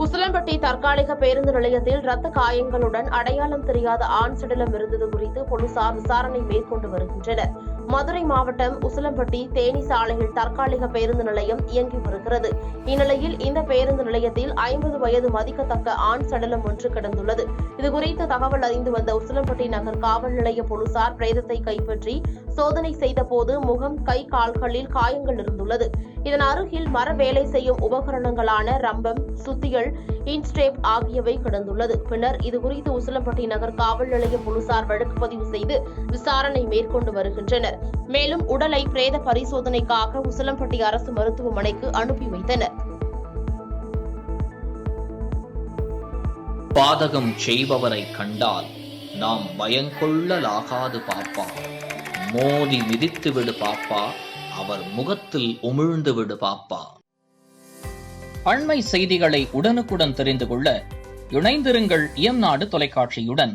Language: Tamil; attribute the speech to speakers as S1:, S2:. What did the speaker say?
S1: உசிலம்பட்டி தற்காலிக பேருந்து நிலையத்தில் ரத்த காயங்களுடன் அடையாளம் தெரியாத ஆண் சடலம் இருந்தது குறித்து போலீசார் விசாரணை மேற்கொண்டு வருகின்றனர். மதுரை மாவட்டம் உசிலம்பட்டி தேனி சாலையில் தற்காலிக பேருந்து நிலையம் இயங்கி வருகிறது. இந்நிலையில் இந்த பேருந்து நிலையத்தில் 50 வயது மதிக்கத்தக்க ஆண் சடலம் ஒன்று கிடந்துள்ளது. இதுகுறித்து தகவல் அறிந்து வந்த உசிலம்பட்டி நகர் காவல் நிலைய போலீசார் பிரேதத்தை கைப்பற்றி சோதனை செய்தபோது முகம், கை, கால்களில் காயங்கள் இருந்துள்ளது. இதன் அருகில் மர வேலை செய்யும் உபகரணங்களான ரம்பம், சுத்திகள், இன்ஸ்டேப் ஆகியவை கிடந்துள்ளது. பின்னர் இதுகுறித்து உசிலம்பட்டி நகர் காவல் நிலைய போலீசார் வழக்கு பதிவு செய்து விசாரணை மேற்கொண்டு வருகின்றனர். மேலும் உடலை பிரேத பரிசோதனைக்காக உசிலம்பட்டி அரசு மருத்துவமனைக்கு அனுப்பி வைத்தனர்.
S2: பாதகம் செய்பவரை கண்டால் நாம் பயங்கொள்ளலாகாது பாப்பா. மோதி மிதித்து விடு பாப்பா, அவர் முகத்தில் உமிழ்ந்து விடு பாப்பா. அண்மை செய்திகளை உடனுக்குடன் தெரிந்து கொள்ள இணைந்திருங்கள் இயம்நாடு தொலைக்காட்சியுடன்.